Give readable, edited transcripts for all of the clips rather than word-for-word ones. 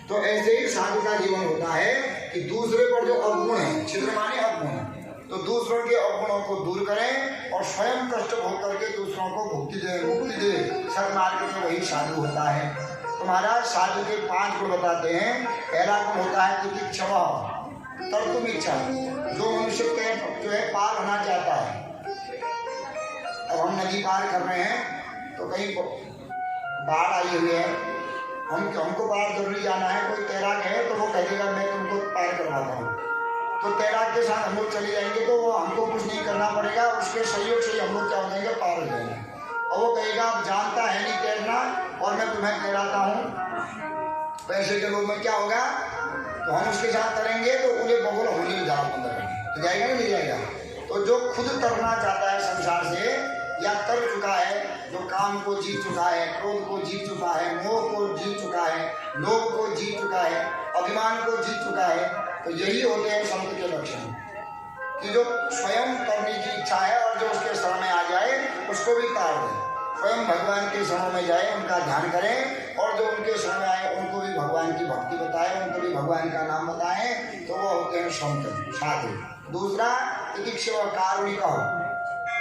तो ऐसे ही साधु का जीवन होता है कि दूसरे पर जो अवगुण है, छिद्र माने अवगुण, तो दूसरों के अवगुणों को दूर करें और स्वयं कष्ट भोग करके दूसरों को मुक्ति दे सन्मार्ग में वही साधु होता है। तो महाराज साधु के 5 गुण बताते हैं। पहला गुण होता है तितिक्षमा, कर्तुम इच्छा। जो मनुष्य जो है पार होना चाहता है, अब हम नदी पार कर रहे हैं तो कहीं बाढ़ आई हुई है, हमको पार जरूरी जाना है, कोई तैराक है तो वो कहेगा मैं तुमको पार करवाता हूँ, तो तैराक के साथ हम लोग चले जाएंगे तो वो हमको कुछ नहीं करना पड़ेगा, उसके सहयोग से हम लोग क्या हो जाएंगे, पार हो जाएंगे। और वो कहेगा आप जानता है नहीं तैरना और मैं तुम्हें तैराता हूँ, पैसे के लोग में क्या होगा, तो हम उसके साथ करेंगे तो उन्हें बबुल होने में जाओ तो जाएगा नहीं जाएगा। तो जो खुद करना चाहता है संसार से या कर चुका है, जो काम को जीत चुका है, क्रोध को जीत चुका है, मोह को जीत चुका है, लोभ को जीत चुका है, अभिमान को जीत चुका है, तो यही होते हैं संत के लक्षण कि जो स्वयं करने की इच्छा है और जो उसके शरण में आ जाए उसको भी तार दे। स्वयं भगवान के शरण में जाए, उनका ध्यान करें और जो उनके शरण में आए उनको भी भगवान की भक्ति बताए, उनको भी भगवान का नाम बताएं, तो वो होते हैं संत साधु। दूसरा तितिक्षमा, कारुणिक हो,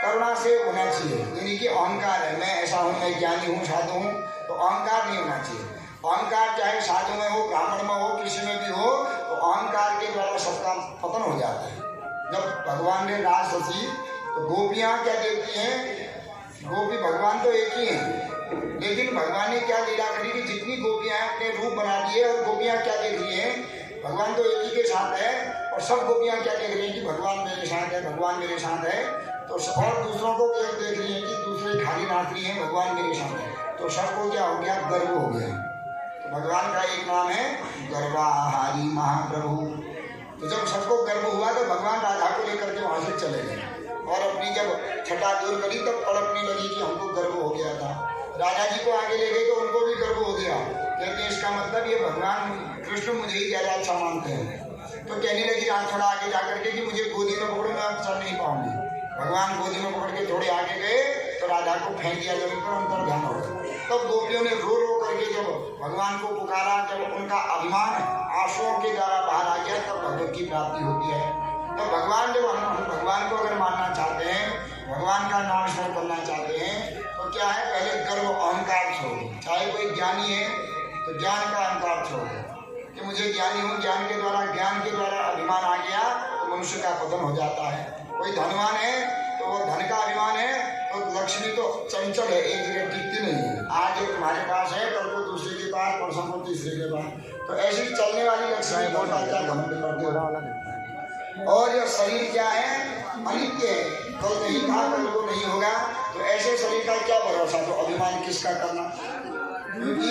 करुणा से होना चाहिए, यानी कि अहंकार है मैं ऐसा हूँ, मैं ज्ञानी हूँ, साधु हूँ, तो अहंकार नहीं होना चाहिए। अहंकार चाहे साधु में हो, ब्राह्मण में हो, किसी में भी हो, तो अहंकार के द्वारा सबका पतन हो जाता है। जब भगवान ने रास रची तो गोपियाँ क्या देखती हैं, गोपी भगवान तो एक ही हैं, लेकिन भगवान ने क्या लीला करी कि जितनी गोपियाँ अपने रूप बना दिए और गोपियाँ क्या देख रही हैं, भगवान तो एक ही के साथ है और सब गोपियाँ क्या देख रही हैं कि भगवान मेरे साथ है, भगवान मेरे साथ है, तो और दूसरों को क्या देख रही हैं कि दूसरे खाली नाच रही हैं, भगवान मेरे साथ है, तो सबको क्या हो गया, गर्व हो गया। तो भगवान का एक नाम है गर्वाहारी महाप्रभु। तो जब सबको गर्व हुआ तो भगवान राधा को लेकर के वहाँ से चले गए और अपनी जब छटा दूर करी तब तड़पने लगी कि हमको गर्व हो गया था। राधा जी को आगे ले गए तो उनको भी गर्व हो गया, कहते हैं इसका मतलब ये भगवान कृष्ण मुझे ही ज़्यादा अच्छा मानते हैं। तो कहने लगी थोड़ा आगे जाकर के कि मुझे गोदी में पकड़ो, मैं अब चल नहीं पाऊंगी। भगवान गोदी में पकड़ के थोड़े आगे गए तो राधा को फेंक दिया जमीन पर, अंतर ध्यान हो गया। तब गोपियों ने रो रो करके जब भगवान को पुकारा, जब उनका अभिमान आंसुओं के द्वारा बाहर आ गया, तब भगवत की प्राप्ति होती है। तो भगवान जब हम भगवान को अगर मानना चाहते हैं, भगवान का नाम स्मरण करना चाहते हैं, तो क्या है, पहले गर्व अहंकार छोड़ो। चाहे कोई ज्ञानी है तो ज्ञान का अहंकार छोड़ो कि मुझे ज्ञानी हूँ, ज्ञान के द्वारा अभिमान आ गया तो मनुष्य का पतन हो जाता है। कोई धनवान है तो वो धन का अभिमान है, तो लक्ष्मी तो चंचल है, एक जगह टिकती नहीं है, आज एक तुम्हारे पास है, कल को दूसरे के पास, परसों को तीसरे के पास, तो ऐसी चलने वाली लक्ष्मी बहुत अच्छा घमंड करते हो। और ये शरीर क्या है, अनित्य है, कल नहीं था, कल को नहीं होगा, तो ऐसे शरीर का क्या भरोसा, तो अभिमान किसका करना। क्योंकि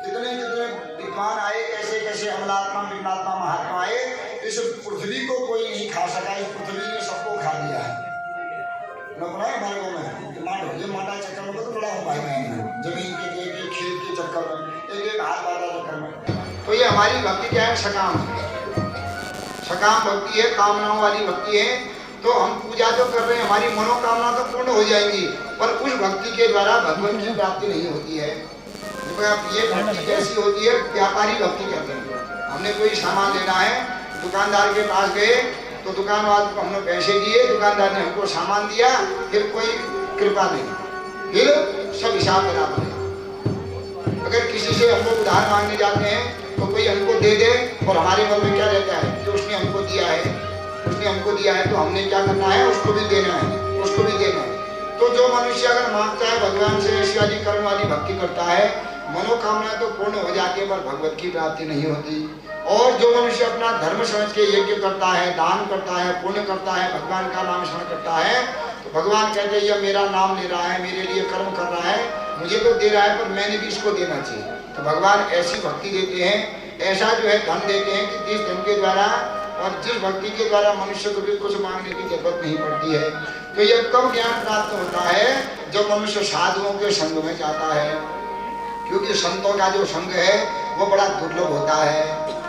कितने विद्वान आए, कैसे कैसे अमलात्मा विमलात्मा महात्मा आए, इस पृथ्वी को कोई नहीं खा सका, इस पृथ्वी ने सबको खा लिया है। हमारे गाँव में ये माटा चक्कर में तो बड़ा हो पाएगा, जमीन के खेत के चक्कर में, एक हाथ वाला चक्कर में। तो ये हमारी भक्ति क्या है, सकाम भक्ति है, कामनाओं वाली भक्ति है। तो हम पूजा तो कर रहे हैं, हमारी मनोकामना तो पूर्ण हो जाएंगी, पर उस भक्ति के द्वारा भगवान की प्राप्ति नहीं होती है। ये भक्ति कैसी होती है, व्यापारी भक्ति कहते हैं। हमने कोई सामान लेना है, दुकानदार के पास गए तो दुकानदार को हमने पैसे दिए, दुकानदार ने हमको सामान दिया, फिर कोई कृपा नहीं, फिर सब हिसाब बराबर है। अगर किसी से हम लोग उधार मांगने जाते हैं तो कोई हमको दे दे और हमारे मन में क्या रहता है कि उसने हमको दिया है, तो हमने क्या करना है, उसको भी देना है। तो जो मनुष्य अगर मांगता है भगवान से, ऐसी वाली कर्म वाली भक्ति करता है, मनोकामना तो पूर्ण हो जाती है, पर भगवत की प्राप्ति नहीं होती। और जो मनुष्य अपना धर्म समझ के यज्ञ करता है, दान करता है, पुण्य करता है, भगवान का नाम स्मरण करता है, तो भगवान कहते हैं यह मेरा नाम ले रहा है, मेरे लिए कर्म कर रहा है, मुझे तो दे रहा है, पर मैंने भी इसको देना चाहिए। तो भगवान ऐसी भक्ति देते हैं, ऐसा जो है धन देते हैं कि जिस धन के द्वारा और जिस भक्ति के द्वारा मनुष्य को भी कुछ मांगने की जरूरत नहीं पड़ती है। तो यह कब ज्ञान प्राप्त होता है, जब मनुष्य साधुओं के संग में जाता है, क्योंकि संतों का जो संग है वो बड़ा दुर्लभ होता है।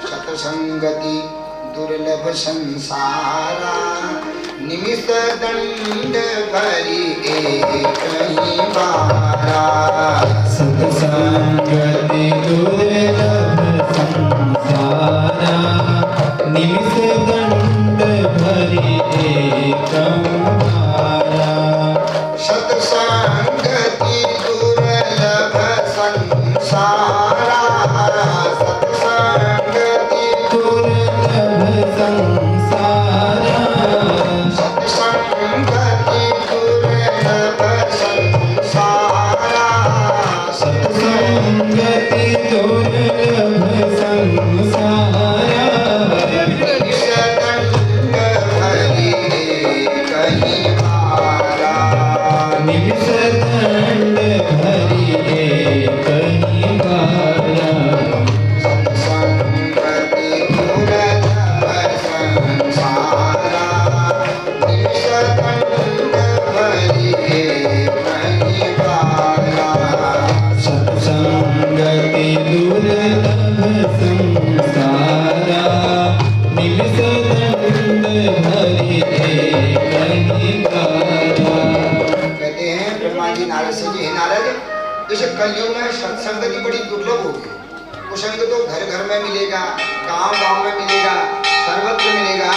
सतसंगति दुर्लभ संसारा, निमिष दंड भरी एक बारा। सतसंगति दुर्लभ नारद से जी, नारद इस कलयुग में सत्संगति बड़ी दुर्लभ होगी। कुसंग तो घर घर में मिलेगा, गांव गांव में मिलेगा, सर्वत्र मिलेगा,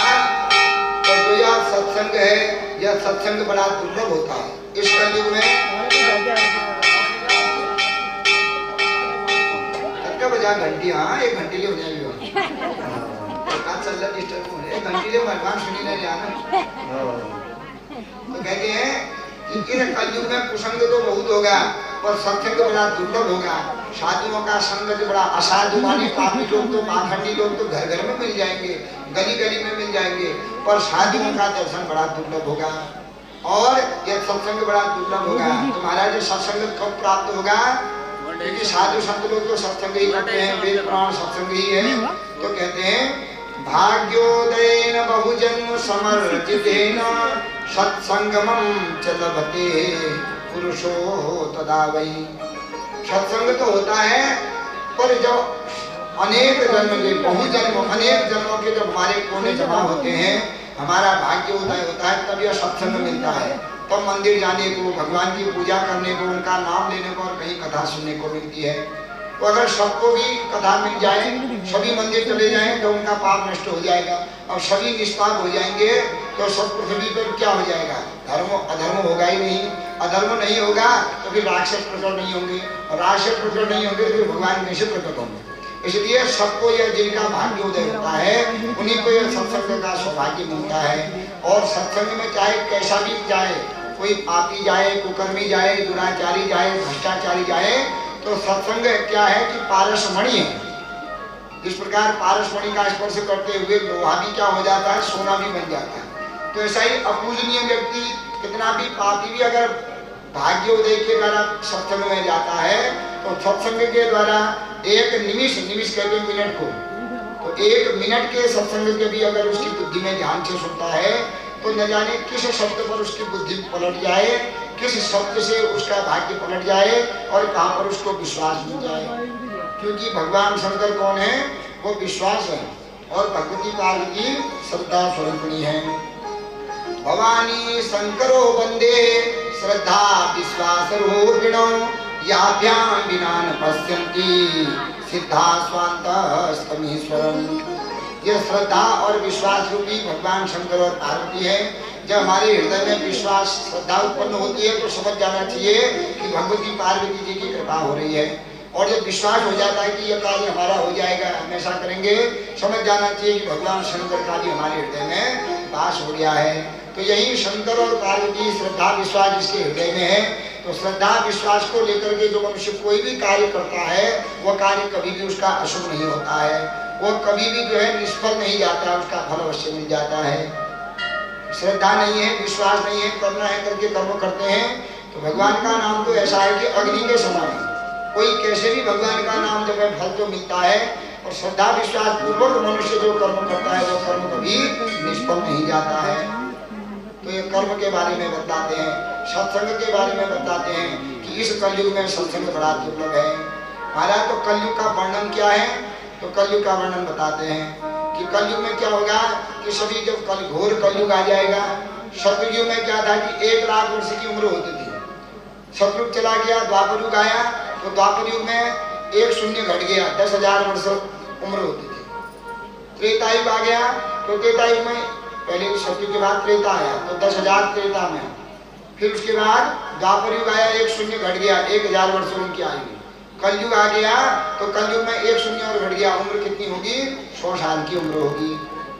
पर जो यह सत्संग है, यह सत्संग बड़ा दुर्लभ होता है इस कलयुग में। बजा घंटी, हाँ एक घंटी ले हो जाएगी, चल रहा डिस्टर्ब हो रहा है, घंटी ले भगवान सुनी नहीं जाना। तो कहते हैं कि इस कलयुग में कुसंग तो बहुत होगा, पर सत्संग बड़ा दुर्लभ होगा। साधुओं का संग तो बड़ा, असाधु माने पापी लोग तो, पाखंडी लोग तो घर घर में मिल जाएंगे, गली गली में मिल जाएंगे, पर साधुओं का दर्शन बड़ा दुर्लभ होगा और यह सत्संग बड़ा दुर्लभ होगा। तो महाराज सत्संग कब प्राप्त होगा? क्योंकि साधु संत लोग तो सत्संग ही करते हैं, वेद पुराण सत्संग ही है। तो कहते हैं भाग्योदयेन बहुजन्म समर्जितेन सत्संगमं च लभते पुरुषो तदा वै। सत्संग तो होता है, पर जब अनेक जन्म के, बहुजन्म अनेक जन्मों के जब हमारे कोने जमा होते हैं, हमारा भाग्योदय होता है, तब यह सत्संग मिलता है। तब मंदिर जाने को, भगवान की पूजा करने को, उनका नाम लेने को और कहीं कथा सुनने को मिलती है। तो अगर सबको भी कथा मिल जाए, सभी मंदिर चले जाएं, तो उनका पाप नष्ट हो जाएगा और सभी निष्पाप हो जाएंगे, तो सब पृथ्वी पर क्या हो जाएगा? धर्म अधर्म होगा ही नहीं। अधर्म नहीं होगा तो फिर राक्षस प्रकट नहीं होंगे, और राक्षस प्रकट नहीं होंगे तो फिर भगवान कैसे प्रकट होंगे? इसलिए सबको यह जिनका भाग्योदय होता है, उन्हीं को यह सत्संग का सौभाग्य मिलता है। और सत्संग में चाहे कैसा भी जाए, कोई पापी जाए, कुकर्मी जाए, दुराचारी जाए, भ्रष्टाचारी जाए, तो सत्संग क्या है कि पारसमणि है। जिस प्रकार पारसमणि का स्पर्श करते हुए लोहा भी क्या हो जाता है, सोना भी बन जाता है। तो ऐसा ही अपूजनीय व्यक्ति, कितना भी पापी भी अगर भाग्योदय के द्वारा सत्संग में जाता है, तो सत्संग के द्वारा एक निमिष, निमिष कहते हैं मिनट को, तो एक मिनट के सत्संग के भी अगर उसकी बुद्धि में ध्यान से सुनता है, तो न जाने किस शब्द पर उसकी बुद्धि पलट जाए, किस शब्द से उसका भाग्य पलट जाए और कहाँ पर उसको विश्वास मिल जाए। क्योंकि भगवान शंकर कौन है? वो विश्वास है, और भगवती पार्वती श्रद्धा स्वरूपिणी है। भवानी शंकरो वंदे श्रद्धा विश्वास रूपिणो याभ्याम विना न पश्यन्ति सिद्धा स्वान्तस्तमीश्वरम्। ये श्रद्धा और विश्वास रूपी भगवान शंकर और पार्वती है। जब हमारे हृदय में विश्वास श्रद्धा उत्पन्न होती है, तो समझ जाना चाहिए कि भगवती पार्वती जी की कृपा हो रही है। और जब विश्वास हो जाता है कि यह कार्य हमारा हो जाएगा, हमेशा करेंगे, समझ जाना चाहिए कि भगवान शंकर का भी हमारे हृदय में वास हो गया है। तो यही शंकर और पार्वती श्रद्धा विश्वास जिसके हृदय में है, तो श्रद्धा विश्वास को लेकर के जो मनुष्य कोई भी कार्य करता है, वह कार्य कभी भी उसका अशुभ नहीं होता है, वो कभी भी जो है निष्फल नहीं जाता, उसका फल अवश्य मिल जाता है। श्रद्धा नहीं है, विश्वास नहीं है, करना है करके कर्म करते हैं, तो भगवान का नाम तो ऐसा है कि अग्नि के समान है। कोई कैसे भी भगवान का नाम जब है फल तो मिलता है, और श्रद्धा विश्वास पूर्वक मनुष्य जो कर्म करता है, वो कर्म कभी निष्फल नहीं जाता है। तो ये कर्म के बारे में बताते हैं, सत्संग के बारे में बताते हैं कि इस कलयुग में सत्संग बड़ा दुर्लभ है। महाराज, तो कलयुग का वर्णन क्या है? तो कलयुग का वर्णन बताते हैं कि कलयुग में क्या होगा कि सभी जब कल घोर कलयुग आ जाएगा। सतयुग में क्या था कि 1 लाख वर्ष की उम्र होती थी। सतयुग चला गया, द्वापर युग आया, तो द्वापर युग में 1 शून्य घट गया, 10,000 वर्ष उम्र होती थी। त्रेता युग आ गया, तो त्रेता युग में पहले सतयुग के बाद त्रेता आया, तो 10,000 त्रेता में। फिर उसके बाद द्वापर युग आया, 1 शून्य घट गया, 1,000 वर्ष उनकी आयु। कलयुग आ गया, तो कलयुग में 1 शून्य और घट गया, उम्र कितनी होगी? 100 साल की उम्र होगी।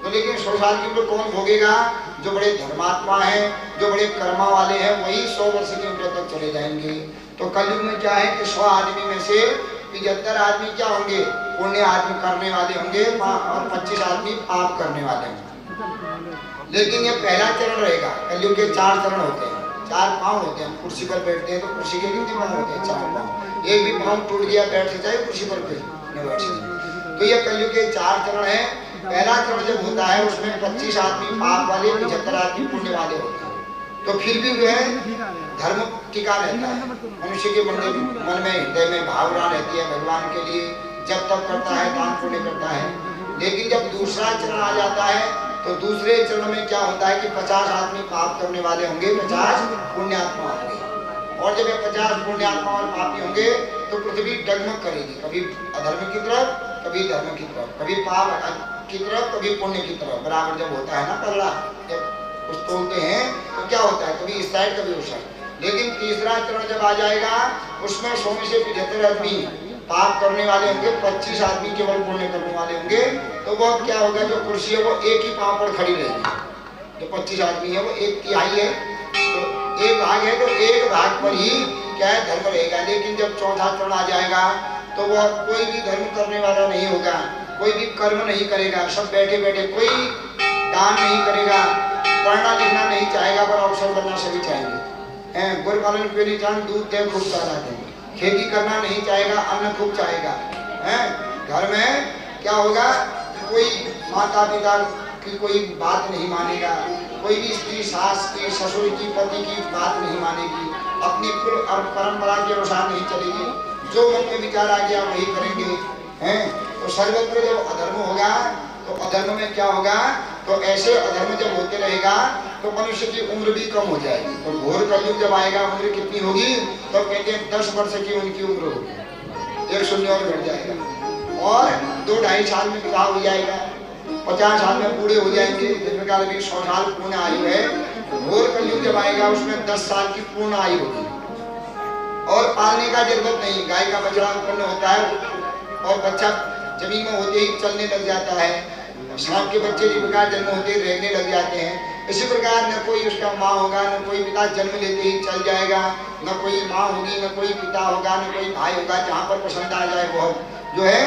तो लेकिन 100 साल की उम्र कौन भोगेगा? जो बड़े धर्मात्मा हैं, जो बड़े कर्मा वाले हैं, वही 100 वर्ष की उम्र तक चले जाएंगे। तो कलयुग में क्या है कि 100 आदमी में से 75 आदमी क्या होंगे? पुण्य आदमी करने वाले होंगे, और 25 आदमी पाप करने वाले होंगे। लेकिन ये पहला चरण रहेगा। कलयुग के 4 चरण होते हैं, 4 पांव होते हैं। कुर्सी पर बैठते हैं तो कुर्सी के कितने पांव होते हैं? 4 पांव। एक भी पांव टूट गया, बैठ से जाए कुर्सी पर नहीं बैठ सकते। तो ये कलयुग के 4 चरण है। पहला चरण जब होता है, उसमें 25 आदमी पाप वाले, 75 आदमी पुण्य वाले होते हैं। तो फिर भी जो है धर्म टिका रहता है, मनुष्य के मन में, हृदय में भावना रहती है भगवान के लिए, जब तक करता है, दान पुण्य करता है। लेकिन जब दूसरा चरण आ जाता है, तो दूसरे चरण में क्या होता है कि 50 आदमी पाप करने वाले होंगे, 50 पुण्यात्मा होंगे। और जब ये 50 पुण्यात्मा और पापी होंगे तो पृथ्वी डगमग करेगी, कभी अधर्म की तरफ, कभी धर्म की तरफ, कभी पाप की तरफ, कभी पुण्य की तरफ। बराबर जब होता है ना पगला, जब कुछ तोलते हैं तो क्या होता है, कभी इस साइड कभी उस साइड। लेकिन तीसरा चरण जब आ जाएगा उसमें 100 में से 75 आदमी पाप करने वाले होंगे, 25 आदमी केवल पुण्य करने वाले होंगे। तो वो क्या होगा, जो कुर्सी है वो एक ही पांव पर खड़ी रहेगी। जो 25 आदमी है वो 1/3 है, तो एक भाग है, तो एक भाग पर ही क्या है, धर्म रहेगा। लेकिन जब चौथा चरण आ जाएगा तो वह कोई भी धर्म करने वाला नहीं होगा, कोई भी कर्म नहीं करेगा, सब बैठे बैठे, कोई दान नहीं करेगा, पढ़ना लिखना नहीं चाहेगा, पर अवसर बनना सभी चाहेंगे। गोर पालन क्यों नहीं चाहेंगे, दूध दे खूब सारा देंगे, खेती करना नहीं चाहेगा, अन्न खूब चाहेगा। घर में क्या होगा, कोई माता पिता की कोई बात नहीं मानेगा, कोई भी स्त्री सास की, ससुर की, पति की बात नहीं मानेगी, अपनी कुल और परंपरा के अनुसार नहीं चलेगी, जो मन में विचार आ गया वही करेंगे। तो सर्वत्र जब अधर्म होगा तो अधर्म में क्या होगा, तो ऐसे अधर्म जब होते रहेगा तो मनुष्य की उम्र भी कम हो जाएगी। तो घोर कलयुग जब आएगा उम्र कितनी होगी, तो कहते हैं 10 वर्ष की उनकी उम्र होगी, 1 शून्य और घट जाएगा, और 2-2.5 साल में विवाह हो जाएगा, 50 साल में बूढ़े हो जाएंगे, जिस प्रकार अभी 100 साल पूर्ण आयु है। घोर कलयुग जब आएगा उसमें 10 साल की पूर्ण आयु होगी, और पालने का जरूरत नहीं, गाय का बछड़ा उत्पन्न होता है और बच्चा जमीन में होते ही चलने लग जाता है, सांप के बच्चे जिस प्रकार जन्म होते ही रहने लग जाते हैं, इसी प्रकार न कोई उसका माँ होगा, न कोई पिता जन्म लेते ही चल जाएगा, न कोई माँ होगी, न कोई पिता होगा, न कोई भाई होगा, जहाँ पर पसंद आ जाए वो जो है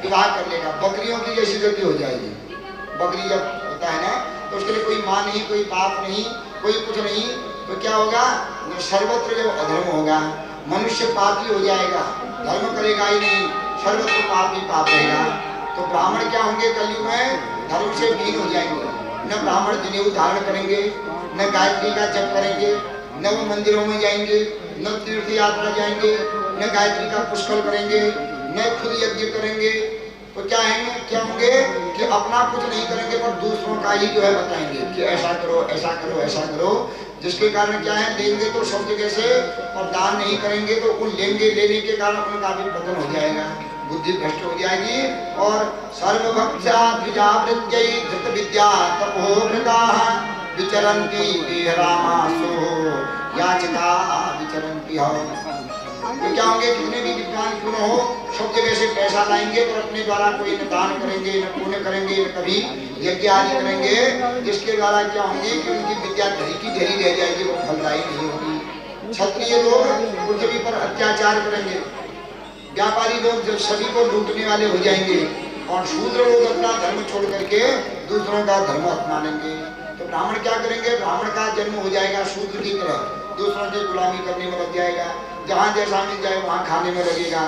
विवाह कर लेगा। बकरियों की जैसी गति हो जाएगी, बकरी जब होता है ना तो उसके लिए कोई माँ नहीं, कोई बाप नहीं, कोई कुछ नहीं, तो क्या होगा, सर्वत्र जब अधर्म होगा मनुष्य पापी हो जाएगा, धर्म करेगा ही नहीं, सर्वत्र पाप ही पाप रहेगा। तो ब्राह्मण क्या होंगे कलयुग में, धर्म से हीन हो जाएंगे, न ब्राह्मण जनेऊ धारण करेंगे, न गायत्री का जप करेंगे, न वो मंदिरों में जाएंगे, न तीर्थ यात्रा जाएंगे, न गायत्री का पुष्कर करेंगे, न खुद यज्ञ करेंगे। तो क्या होंगे कि अपना कुछ नहीं करेंगे पर दूसरों का ही जो है बताएंगे कि ऐसा करो, ऐसा करो, ऐसा करो, जिसके कारण क्या है, लेंगे तो सब जगह से, और दान नहीं करेंगे तो उन लेने के कारण उनका भी पतन हो जाएगा, बुद्धि भ्रष्ट हो जाएगी। और सर्वभक्षा द्विजावृत्यै धृत विद्या तपोवृताः विचरन्ति रामासो याचका विचरन्ति। तो क्या होंगे, कितने भी विद्वान क्यों न हो, सब जगह से पैसा लाएंगे पर अपने द्वारा कोई न दान करेंगे, न पुण्य करेंगे, न कभी यज्ञ आदि करेंगे, जिसके द्वारा क्या होंगे कि उनकी विद्या धरी की धरी रह जाएगी, वो फलदायी नहीं होगी। क्षत्रिय लोग पृथ्वी पर अत्याचार करेंगे, व्यापारी लोग जो सभी को लूटने वाले हो जाएंगे, और शूद्र लोग अपना धर्म छोड़ करके दूसरों का धर्म अपना लेंगे। तो ब्राह्मण क्या करेंगे, ब्राह्मण का जन्म हो जाएगा शूद्र की तरह, दूसरों की गुलामी करने में लग जाएगा, जहाँ जैसा मिल जाए वहाँ खाने में लगेगा,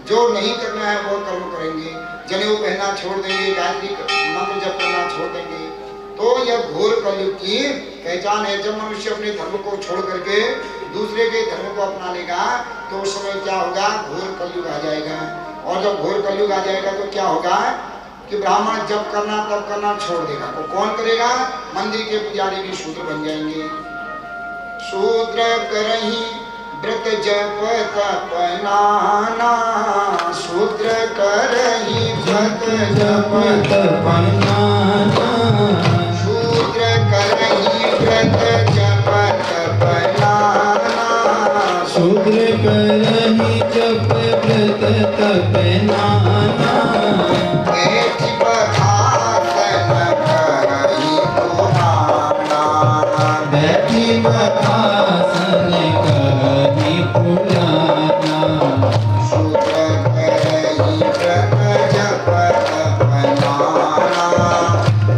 जो नहीं करना है वो कर्म करेंगे, जनेऊ पहनना छोड़ देंगे, गायत्री मंत्र जप करना छोड़ देंगे। तो यह घोर कलयुग की पहचान है। जब मनुष्य अपने धर्म को छोड़ करके दूसरे के धर्म को अपना लेगा तो उस समय क्या होगा, घोर कलयुग आ जाएगा। और जब घोर कलयुग आ जाएगा तो क्या होगा कि ब्राह्मण जब करना तब करना छोड़ देगा। तो कौन करेगा, मंदिर के पुजारी भी शूद्र बन जाएंगे। शूद्र करही व्रत जप तपनाना, शूद्र करही व्रत जप तपनाना, शूद्र करही व्रत जप तपनाना, शूद्र करही जप व्रत तपनाना, बैठी बखासन करही पुराना, बैठी बखासन करही पुराना, शूद्र करही व्रत जप तपनाना,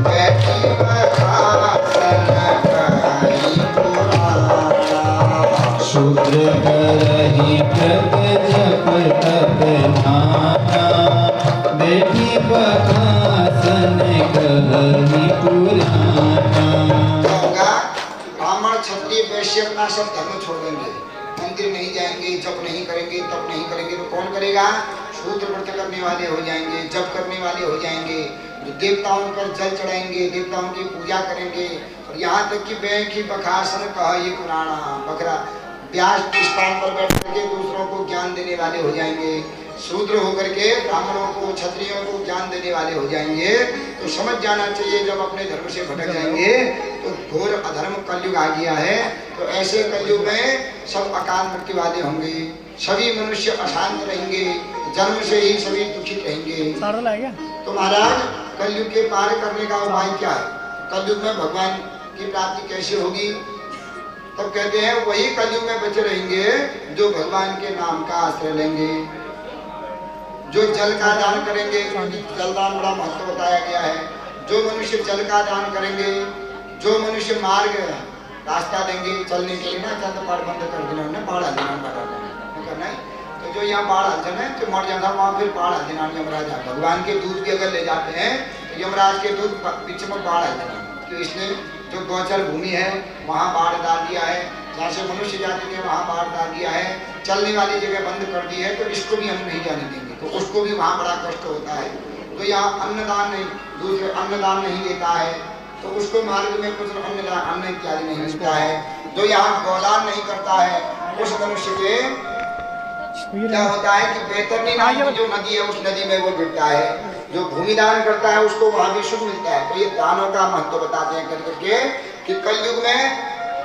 बैठी बखासन करही पुराना, शूद्र करही व्रत जप तपनाना, बैठी बखासन करही पुराना। ब्राह्मण क्षत्रिय वैश्य अपना सब धर्म छोड़ देंगे, मंदिर नहीं जाएंगे, जप नहीं करेंगे, तप नहीं करेंगे। तो कौन करेगा, शूद्र व्रत करने वाले हो जाएंगे, जप करने वाले हो जाएंगे, जो देवताओं पर जल चढ़ाएंगे, देवताओं की पूजा करेंगे। और यहाँ तक कि बैठी बखासन कहा ये पुराना, बकरा व्यास के स्थान पर बैठ करके दूसरों को ज्ञान देने वाले हो जाएंगे, शूद्र होकर के ब्राह्मणों को क्षत्रियों को ज्ञान देने वाले हो जाएंगे। तो समझ जाना चाहिए जब अपने धर्म से भटक जाएंगे तो घोर अधर्म कलयुग आ गया है। तो ऐसे कलयुग में सब अकाल मृत्यु वाले होंगे, सभी मनुष्य अशांत रहेंगे, जन्म से ही सभी दुखित रहेंगे। तो महाराज कलयुग के पार करने का उपाय क्या है? कलयुग में भगवान की प्राप्ति कैसे होगी? तब कहते हैं वही कलयुग में बचे रहेंगे जो भगवान के नाम का आश्रय लेंगे, जो जल का दान करेंगे, क्योंकि जल दान बड़ा महत्व बताया गया है। जो मनुष्य जल का दान करेंगे, जो मनुष्य मार्ग रास्ता देंगे चलने के लिए ना, चल तो बंद कर देना, बाढ़ आ देना, तो जो यहाँ बाढ़ आ जाए तो मर जाता वहाँ फिर बाढ़ आ देना यमराज। भगवान के दूध भी अगर ले जाते हैं तो यमराज के दूध पीछे में बाढ़ आ देना। तो इसलिए जो गोचर भूमि है वहाँ बाढ़ डाल दिया है, जहाँ से मनुष्य जाते थे वहाँ बाढ़ डाल दिया है, चलने वाली जगह बंद कर दी है, तो इसको भी हम नहीं जाने देंगे। तो उसको भी वहाँ बड़ा कष्ट होता है। तो यहाँ अन्नदान नहीं, दूसरे अन्नदान नहीं देता है तो उसको मार्ग में कुछ अन्न इत्यादि नहीं मिलता है। जो यहाँ गौदान नहीं करता है उस मनुष्य के क्या होता है कि बेतरनी नाम की जो नदी है उस नदी में वो गिरता है। जो भूमिदान करता है उसको वहां भी सुख मिलता है। तो ये दानों का महत्व बताते हैं करके कि कलयुग में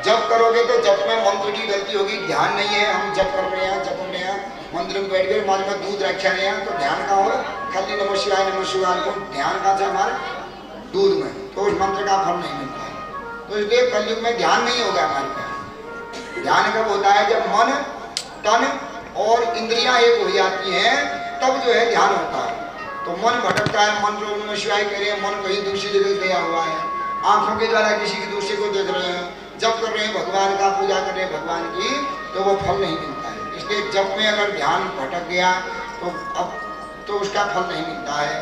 जप करोगे तो जप में मंत्र की गलती होगी, ध्यान नहीं है। हम जप कर रहे हैं, जप रहे हैं, मंदिर में बैठ गए, मान में दूध रखे रहे हैं तो ध्यान का हो, खाली नमः शिवाय को ध्यान का था हमारे दूध में, तो उस मंत्र का फल नहीं मिलता है। तो इसलिए कलयुग में ध्यान नहीं होगा हमारे पास। ध्यान कब होता है? जब मन तन और इंद्रियां एक हो जाती हैं तब जो है ध्यान होता है। तो मन भटकता है, मन जो नमः शिवाय कह रहे हैं, मन कहीं दूसरी जगह गया हुआ है, आंखों के द्वारा किसी की दूसरे को देख रहे हैं, जप कर रहे हैं भगवान का, पूजा कर रहे हैं भगवान की, तो वो फल नहीं मिलता है। इसलिए जप में अगर ध्यान भटक गया तो अब तो उसका फल नहीं मिलता है।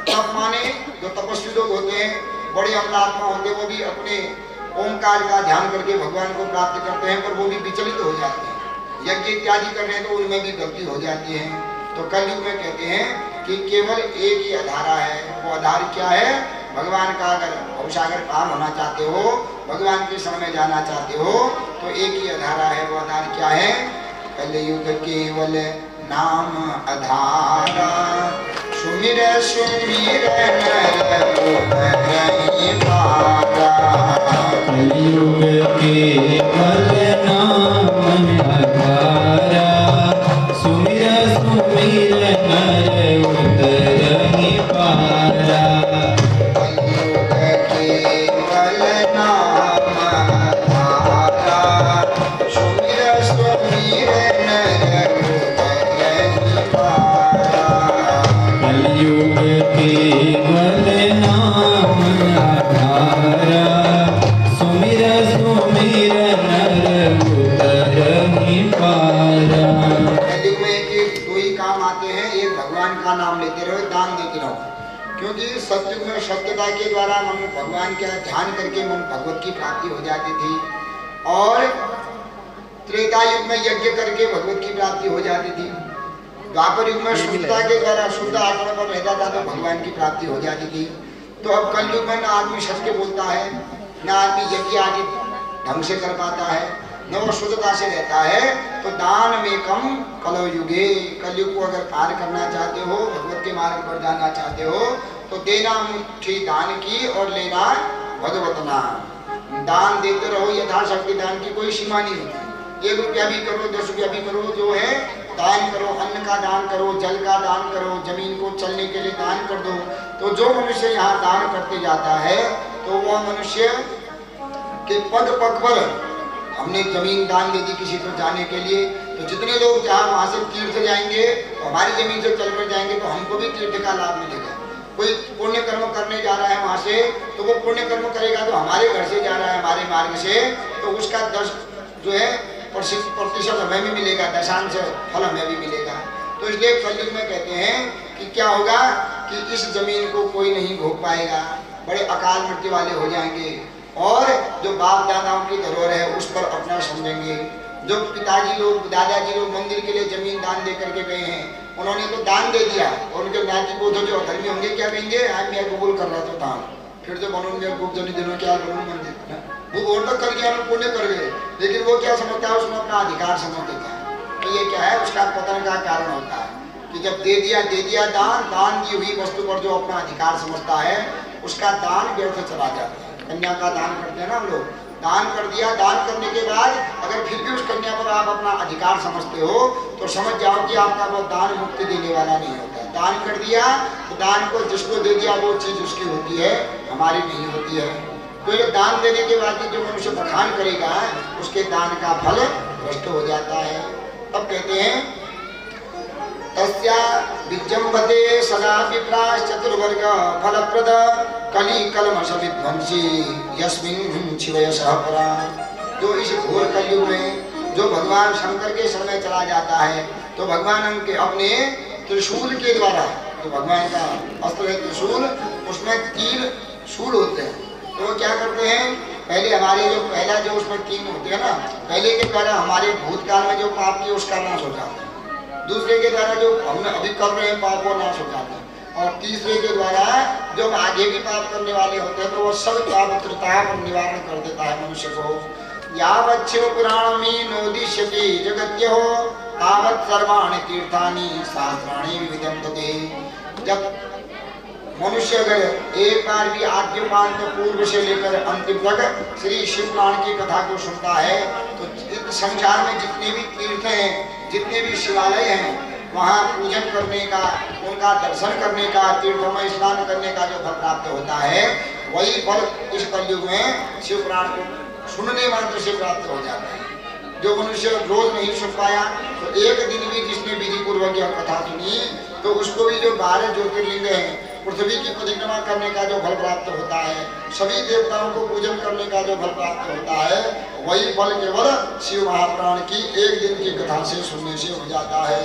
तब माने जो तपस्वी लोग होते हैं, बड़े अमलात्मा होते हैं, वो भी अपने ओंकार का ध्यान करके भगवान को प्राप्त करते हैं, पर वो भी विचलित हो जाते हैं, यज्ञ इत्यादि कर रहे हैं तो उनमें भी गलती हो जाती है। तो कलयुग में कहते हैं कि केवल एक ही आधार है। वो आधार क्या है? भगवान का अगर भवसागर पार होना चाहते हो, भगवान के शरण में जाना चाहते हो तो एक ही आधार है। वो आधार क्या है? कलयुग केवल नाम आधारा, सुमिर सुमिर कलयुग केवल नाम आधारा, सुमिर सुमिर नर उतरहि पारा। कलयुग केवल नाम आधारा, सुमिर सुमिर नर उतरहि पारा। कलयुग केवल नाम आधारा, सुमिर सुमिर नर उतरहि पारा। कलयुग में दो ही काम आते हैं, एक भगवान का नाम लेते रहो, दान देते रहो। क्योंकि सत्युग में सत्यता के द्वारा मन भगवान का ध्यान करके मन भगवत की प्राप्ति हो जाती थी, और त्रेता युग में यज्ञ करके भगवत की प्राप्ति हो जाती थी। द्वापर युग में शुद्धता के द्वारा शुद्ध आत्मा पर रहता था तो भगवान की प्राप्ति हो जाती थी। तो अब कलयुग में न आदमी सत्य बोलता है, न आदमी यज्ञ आदि ढंग से कर पाता है, न वो शुद्धता से रहता है। तो दान में कम कलयुगे, कलयुग को अगर पार करना चाहते हो, भगवत के मार्ग पर जाना चाहते हो तो देना मुट्ठी दान की और लेना भगवत नाम। दान देते रहो यथाशक्ति, दान की कोई सीमा नहीं होती। 1 रुपया भी करो, 10 रुपया भी करो, जो है दान करो। अन्न का दान करो, जल का दान करो, जमीन को चलने के लिए दान कर दो। तो जो मनुष्य यहाँ दान करते जाता है तो वह मनुष्य के पग पग पर, हमने जमीन दान दे दी किसी को जाने के लिए, तो जितने लोग जहाँ वहाँ से तीर्थ जाएंगे, हमारी जमीन से चल कर जाएंगे तो हमको भी तीर्थ का लाभ मिलेगा। कोई पुण्य कर्म करने जा रहा है वहाँ से, तो वो पुण्य कर्म करेगा तो हमारे घर से जा रहा है, हमारे मार्ग से, तो उसका 10 जो है प्रतिशत हमें भी मिलेगा, दशांश फल हमें भी मिलेगा। तो इसलिए कलयुग में कहते हैं कि क्या होगा कि इस जमीन को कोई नहीं भोग पाएगा, बड़े अकाल मृत्यु वाले हो जाएंगे, और जो बाप दादाओं की धरोहर है उस पर अपना समझेंगे। जो पिताजी लोग, दादाजी लोग मंदिर के लिए जमीन दान दे करके गए हैं, उन्होंने तो दान दे दिया, और उनके नाती बोधो जो अधर्मी होंगे क्या कहेंगे? आज मैं कबूल कर रहा था दान, फिर जो बनून में भूख जनी दिनों क्या बनून मंदिर वो और तक कर गया पुण्य कर गए, लेकिन वो क्या समझता है उसमें अपना अधिकार समझ देता है। तो ये क्या है उसका पतन का कारण होता है कि जब दे दिया दान दी हुई वस्तु पर जो अपना अधिकार समझता है उसका दान व्यर्थ चला जाता है। कन्या का दान करते हैं ना हम लोग, दान कर दिया, दान करने के बाद अगर फिर भी उस कन्या पर आप अपना अधिकार समझते हो तो समझ जाओ कि आपका वो दान मुक्ति देने वाला नहीं होता। दान कर दिया तो दान को जिसको दे दिया वो चीज उसकी होती है, हमारी नहीं होती है। तो ये दान देने के बाद जो मनुष्य बखान करेगा उसके दान का फल भ्रष्ट हो जाता है। तब कहते हैं तस्या विजृंभते सदा विप्राश चतुर्वर्ग फलप्रद कली कलमश विध्वंसी यस्मिन् शिवय सहपरा। जो इस घोर कलयुग में जो भगवान शंकर के शरण में चला जाता है तो भगवान के अपने त्रिशूल के द्वारा, जो भगवान का अस्त्र है त्रिशूल, उसमें 3 शूल होते हैं। तो वो क्या करते हैं, पहले हमारे जो पहला जो उसमें 3 होते हैं ना, पहले के द्वारा हमारे भूतकाल में जो पाप किए उसका नाश हो जाता है, दूसरे के द्वारा जो हम अभी कर रहे हैं पाप वो नाश हो जाता है, और तीसरे के द्वारा जो हम आगे भी पाप करने वाले होते हैं तो वो सब पाप त्रिताप निवारण कर देता है मनुष्य को। यावत् शिव पुराणमी नोदिश्यति जगत्यो तावत् सर्वाणि तीर्थानि शास्त्राणि विविधन्ते। जब मनुष्य अगर एक बार भी आद्योपांत पूर्व से लेकर अंतिम तक श्री शिव पुराण की कथा को सुनता है तो इस संसार में जितने भी तीर्थ हैं, जितने भी शिवालय हैं, वहाँ पूजन करने का, उनका दर्शन करने का, तीर्थों में स्नान करने का जो फल प्राप्त होता है वही फल इस कलयुग में शिव पुराण को सुनने मात्र से प्राप्त हो जाता है। जो मनुष्य रोज नहीं सुन पाया तो एक दिन भी जिसने विधि पूर्वक यह कथा सुनी तो उसको भी जो 12 ज्योतिर्लिंग हैं, पृथ्वी की परिक्रमा करने का जो फल प्राप्त होता है, सभी देवताओं को पूजन करने का जो फल प्राप्त होता है, वही फल केवल शिव महापुराण की एक दिन की कथा से सुनने से हो जाता है।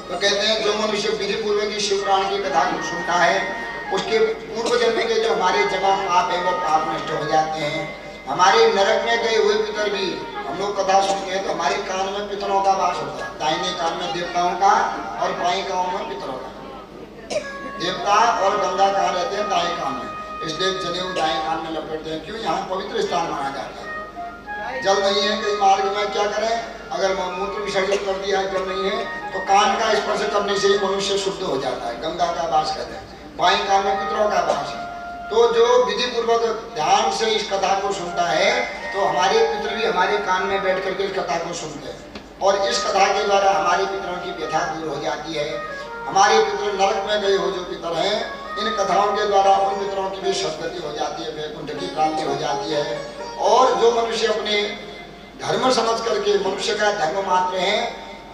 तो कहते हैं जो मनुष्य विधि पूर्वक शिव पुराण की कथा को सुनता है उसके पूर्व जन्म के जो हमारे जमा पाप है वो पाप नष्ट हो जाते हैं। हमारे नरक में गए हुए पितर भी हम लोग कथा सुनते हैं तो हमारे कान में पितरों का वास होता है, दाहिने कान में देवताओं का और बाएं कान में पितरों का। देवता और गंगा कहाँ रहते हैं, दाएं कान में, इसलिए जनेऊ दाएं कान में लपेटते हैं। क्यों, यहाँ पवित्र स्थान माना जाता है। जल नहीं है कहीं मार्ग में क्या करें, अगर मूत्र विसर्जन कर दिया, जल नहीं है तो कान का स्पर्श करने से ही मनुष्य शुद्ध हो जाता है, गंगा का वास कहते हैं। बाएं कान में पितरों का वास है। तो जो विधि पूर्वक ध्यान से इस कथा को सुनता है तो हमारे पितर भी हमारे कान में बैठ करके इस कथा को सुनते हैं और इस कथा के द्वारा हमारे पितरों की व्यथा दूर हो जाती है। हमारे पितर नरक में गए हो जो पितर हैं, इन कथाओं के द्वारा उन पितरों की भी सद्गति हो जाती है, वैकुंठ की प्राप्ति हो जाती है। और जो मनुष्य अपने धर्म समझ करके, मनुष्य का धर्म मात्र है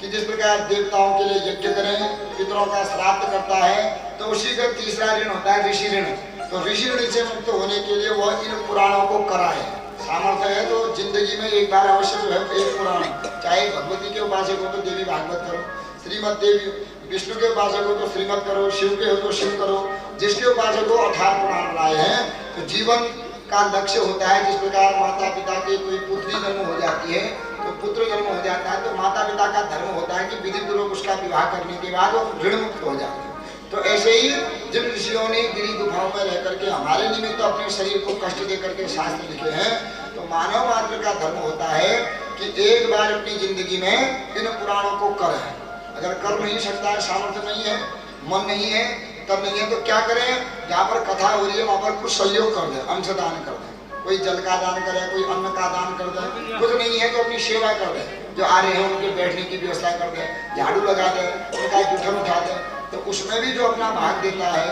कि जिस प्रकार देवताओं के लिए यज्ञ करें, पितरों का श्राद्ध करता है, तो उसी का तीसरा ऋण होता है ऋषि ऋण। तो ऋषि ऋण से मुक्त होने के लिए वह इन पुराणों को कराए। सामर्थ्य है तो जिंदगी में एक बार अवश्य जो है एक पुराण, चाहे भगवती के उपासक हो तो देवी भागवत करो, श्रीमद देवी विष्णु के उपासक हो तो श्रीमद करो, शिव के हो तो शिव करो, जिसके उपासक हो 18 पुराण बनाए हैं। तो जीवन का लक्ष्य होता है, जिस प्रकार माता पिता की कोई पुत्री जन्म हो जाती है तो पुत्र जन्म हो जाता है, तो माता पिता का धर्म होता है कि विधि पूर्वक उसका विवाह करने के बाद वो ऋण मुक्त हो जाते हैं। तो ऐसे ही जिन ऋषियों ने गिरी गुफाओं में रह करके हमारे निमित्त तो अपने शरीर को कष्ट दे करके शास्त्र लिखे हैं, तो मानव मात्र का धर्म होता है कि एक बार अपनी जिंदगी में इन पुराणों को करें। अगर कर नहीं सकता है, सामर्थ्य नहीं है, मन नहीं है, तब नहीं है तो क्या करें, जहाँ पर कथा हो रही है वहाँ पर कुछ सहयोग कर दे, अंशदान कर दे, कोई जल का दान करे, कोई अन्न का दान कर दे, कुछ नहीं है तो अपनी सेवा कर दे, जो आ रहे हैं उनके बैठने की व्यवस्था कर दे, झाड़ू लगा दे, उनका जूठन उठा दे, तो उसमें भी जो अपना भाग देता है।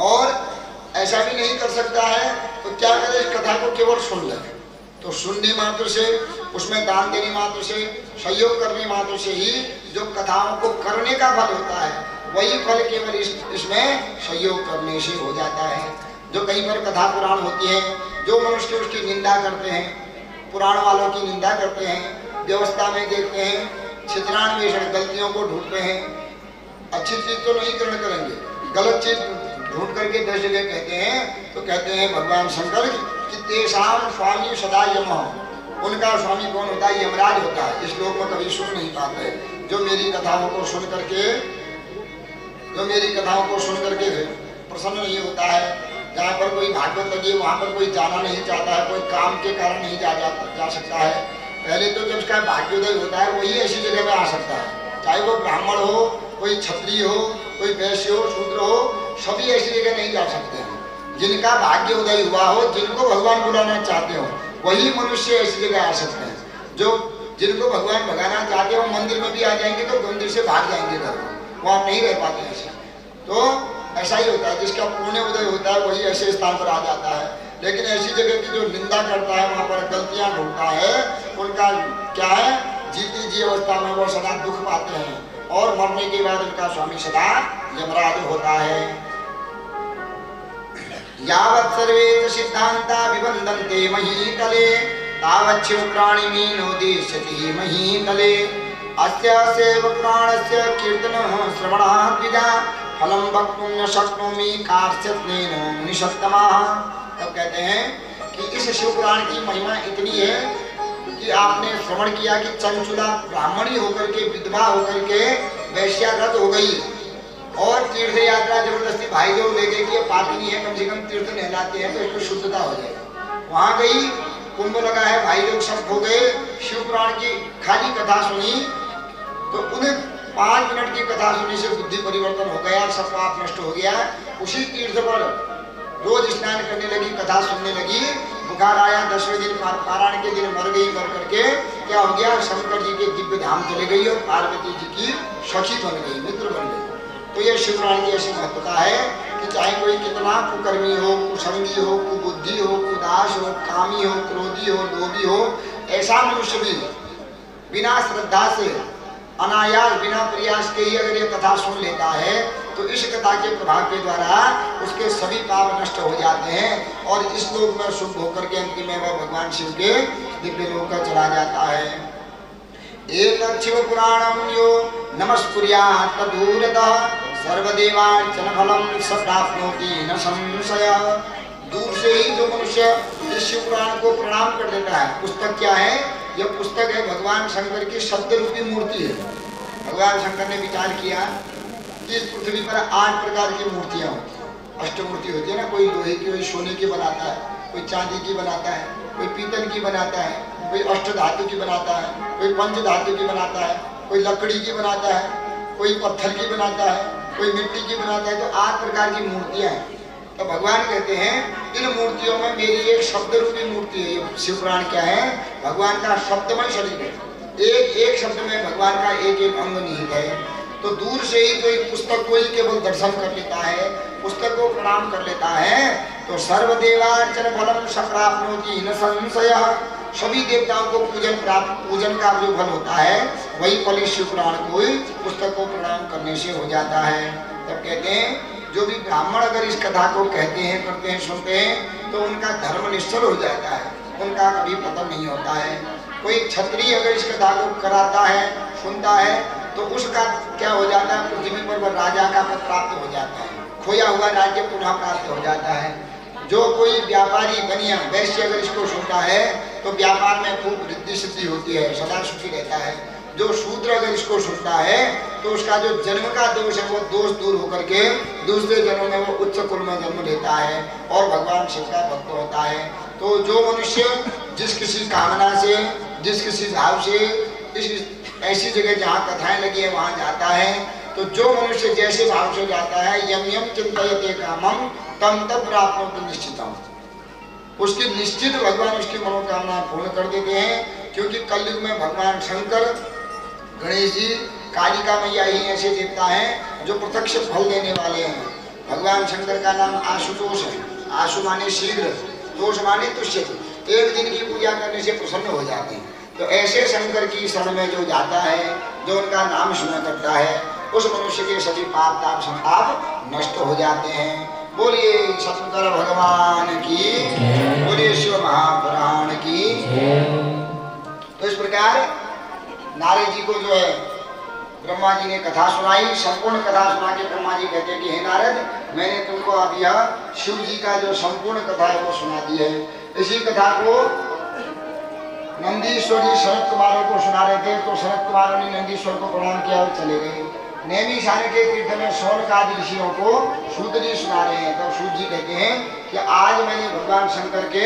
और ऐसा भी नहीं कर सकता है तो क्या करे, इस कथा को केवल सुन ले, तो सुनने मात्र से, उसमें दान देने मात्र से, सहयोग करने मात्र से ही जो कथाओं को करने का फल होता है वही फल केवल इसमें सहयोग करने से हो जाता है। जो कहीं पर कथा पुराण होती है, जो मनुष्य उसकी निंदा करते हैं, पुराण वालों की निंदा करते हैं, व्यवस्था में देखते हैं, छिद्रान्वेषण गलतियों को ढूंढते हैं, अच्छी चीज तो नहीं ग्रहण करेंगे, गलत चीज ढूंढ करके 10 जगह कहते हैं। तो कहते हैं भगवान शंकर कि तेषाम स्वामी सदा यमः, उनका स्वामी कौन होता है, यमराज होता है। इस लोक में कभी सुन नहीं पाते। जो मेरी कथाओं को सुन करके प्रसन्न नहीं होता है, जहाँ पर कोई भागवत लगी वहाँ पर कोई जाना नहीं चाहता है, कोई काम के कारण नहीं जा सकता है। पहले तो जब उसका भाग्योदय होता है वही ऐसी जगह में आ सकता है, चाहे वो ब्राह्मण हो, कोई क्षत्रिय हो, कोई वैश्य हो, शूद्र हो, सभी ऐसी जगह नहीं जा सकते हैं। जिनका भाग्योदय हुआ हो, जिनको भगवान बुलाना चाहते हो, वही मनुष्य ऐसी जगह आ सकते हैं। जो जिनको भगवान भगाना चाहते हो मंदिर में भी आ जाएंगे तो मंदिर से भाग जाएंगे घर को, वहाँ नहीं रह पाते ऐसे। तो ऐसा ही होता है, जिसका पुण्य उदय होता है वही ऐसे स्थान पर आ जाता है। लेकिन ऐसी जगह की जो निंदा करता है, वहाँ पर गलतियाँ ढूंढता है, उनका क्या है, जीती जी अवस्था में वो सदा दुख पाते हैं और मरने के बाद उनका स्वामी सदा यमराज होता है। यावत् सर्वे सिद्धांता विबंधन्ते महीतले तावत् शिव प्राणी मीनोदेशति महीतले अस्य सेव प्राणस्य कीर्तन श्रवणात् द्विजा फलं वक्तुं न शक्नोमि कार्ष्यत्नेन मुनिषत्तमाः। तब कहते हैं कि इस शिव पुराण की महिमा इतनी है कि आपने श्रवण किया कि चंचुला ब्राह्मणी होकर के, विधवा होकर के वैश्याव्रत हो गई और तीर्थ यात्रा जबरदस्ती भाई लोग ले गए कि ये पापिनी है, कम से कम तीर्थ नहलाते हैं तो इसको शुद्धता हो जाएगी। वहाँ गई, कुंभ लगा है, भाई लोग सब हो गए, शिव पुराण की खाली कथा सुनी तो उन्हें 5 मिनट की कथा सुनने से बुद्धि परिवर्तन हो गया, सब पाप नष्ट हो गया। उसी तीर्थ पर रोज स्नान करने लगी, कथा सुनने लगी, बुखार आया, 10वें दिन पारायण के दिन मर गई। मर करके क्या हो गया, शंकर जी के दिव्य धाम चले गई और पार्वती जी की सखी बन गई, मित्र बन गई। तो ये शिव पुराण की ऐसी महत्वता है कि चाहे कोई कितना कुकर्मी हो, कुसंगी हो, कुबुद्धि हो, कुदास हो, कामी हो, क्रोधी हो, लोभी हो, ऐसा मनुष्य भी बिना श्रद्धा से, अनायास, बिना प्रयास के ही अगर ये कथा सुन लेता है तो इस कथा के प्रभाव के द्वारा उसके सभी पाप नष्ट हो जाते हैं और इस लोक में शुभ होकर के अंतिम में वह भगवान शिव के दिव्य लोक का चला जाता है। एतत् शिव पुराणं यो नमस्कुर्यात् तदूरतः सर्वदेवार्चन फलं स प्राप्नोति न संशयः। दूर से ही जो मनुष्य इस शिव पुराण को प्रणाम कर देता है। पुस्तक क्या है? यह पुस्तक है भगवान शंकर की शब्द रूपी मूर्ति है। भगवान शंकर ने विचार किया कि इस पृथ्वी पर 8 प्रकार की मूर्तियां होती हैं। अष्टमूर्ति होती है ना, कोई लोहे की, कोई सोने की बनाता है, कोई चांदी की बनाता है, कोई पीतल की बनाता है, कोई अष्ट धातु की बनाता है, कोई पंच धातु की बनाता है, कोई लकड़ी की बनाता है, कोई पत्थर की बनाता है, कोई मिट्टी की बनाता है। तो 8 प्रकार की मूर्तियां हैं। तो भगवान कहते हैं इन मूर्तियों में मेरी एक शब्द रूपी मूर्ति है। ये शिव पुराण क्या है? भगवान का शब्दमय शरीर है। एक एक शब्द में भगवान का एक एक अंग निहित है। तो दूर से ही कोई पुस्तक को ही केवल दर्शन कर लेता है, पुस्तक को प्रणाम कर लेता है तो सर्वदेवार्चन फलम स प्राप्नोति न संशयः। सभी देवताओं को पूजन का जो फल होता है वही फल शिव पुराण को ही पुस्तक को प्रणाम करने से हो जाता है। तब कहते हैं जो भी ब्राह्मण अगर इस कथा को कहते हैं, करते हैं, सुनते हैं तो उनका धर्म निश्चल हो जाता है, उनका कभी पतन नहीं होता है। कोई क्षत्रिय अगर इस कथा को कराता है, सुनता है तो उसका क्या हो जाता है, पृथ्वी पर वह राजा का पद प्राप्त हो जाता है, खोया हुआ राज्य पुनः प्राप्त हो जाता है। जो कोई व्यापारी बनिया वैश्य अगर इसको सुनता है तो व्यापार में खूब वृद्धि सिद्धि होती है, सदा सुखी रहता है। जो शूद्र अगर इसको सुनता है तो उसका जो जन्म का दोष है वो दोष दूर होकर के दूसरे जन्म में वो उच्च कुल में जन्म लेता है और भगवान शिव का भक्त होता है। तो जो मनुष्य जिस किसी कामना से, जिस किसी भाव से इस ऐसी जगह जहाँ कथाएं लगी है वहाँ जाता है, तो जो मनुष्य जैसे भाव से जाता है यम यम चिंतयते कामम तम तब प्राप्नोति निश्चितम, उसकी निश्चित भगवान उसकी मनोकामना पूर्ण कर देते हैं। क्योंकि कलयुग में भगवान शंकर, गणेश जी, कालिका मैया ही ऐसे देवता हैं जो प्रत्यक्ष फल देने वाले हैं। भगवान शंकर का नाम आशुतोष है। आशु माने शीघ्र, तोष माने तुष्य। एक दिन की पूजा करने से प्रसन्न हो जाते हैं। तो ऐसे शंकर की शरण में जो जाता है, जो उनका नाम सुना करता है, उस मनुष्य के सभी पाप ताप संताप नष्ट हो जाते हैं। बोलिए शंकर भगवान की, बोलिए शिव महापुराण की। तो इस प्रकार नारद जी को जो है ब्रह्मा जी ने कथा सुनाई। संपूर्ण कथा सुना के ब्रह्मा जी कहते हैं कि हे नारद, मैंने तुमको अब यह शिव जी का जो संपूर्ण कथा है वो सुना दी है। इसी कथा को नंदीश्वर जी शरद कुमारों को सुना रहे थे तो शरद कुमारों ने नंदीश्वर को प्रणाम किया और चले गए। नैमिषारण्य के तीर्थ में शौनकादि ऋषियों को सूत जी सुना रहे हैं। तब सूत जी कहते हैं कि आज मैंने भगवान शंकर के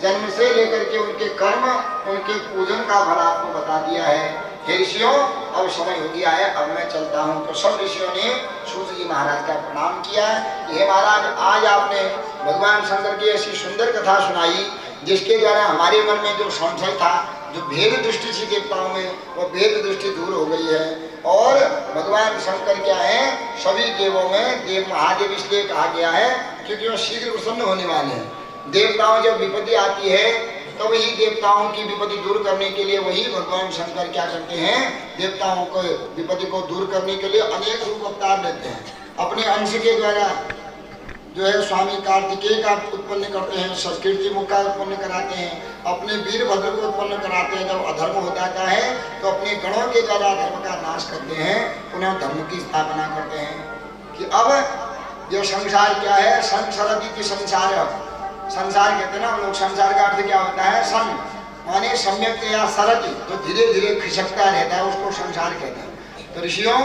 जन्म से लेकर के उनके कर्म, उनके पूजन का फल आपको बता दिया है। हे ऋषियों, अब समय हो गया है, अब मैं चलता हूँ। तो सब ऋषियों ने सूत जी महाराज का प्रणाम किया। हे महाराज, आज आपने भगवान शंकर की ऐसी सुंदर कथा सुनाई जिसके द्वारा हमारे मन में जो संशय था, जो भेद दृष्टि थी देवताओं में, वो भेद दृष्टि दूर हो गई है। और भगवान शंकर क्या है, सभी देवों में देव महादेव इसलिए कहा गया है क्योंकि वो शीघ्र प्रसन्न होने वाले हैं। देवताओं जब विपत्ति आती है तो वही देवताओं की विपत्ति दूर करने के लिए वही भगवान शंकर क्या करते हैं, देवताओं को विपत्ति को दूर करने के लिए अनेक रूप अवतार लेते हैं। अपने अंश के द्वारा जो है स्वामी कार्तिकेय का उत्पन्न करते हैं, संस्कृति मुख का उत्पन्न कराते हैं, अपने वीरभद्र को उत्पन्न कराते हैं। जब अधर्म हो जाता है तो अपने गणों के द्वारा धर्म का नाश करते हैं, पुनः धर्म की स्थापना करते हैं। कि अब यह संसार क्या है, संसार संसार संसार कहते हैं ना हम लोग। संसार का अर्थ क्या होता है, सं माने सम्यक या सरति, जो धीरे धीरे खिसकता रहता है उसको संसार कहते हैं। तो ऋषियों,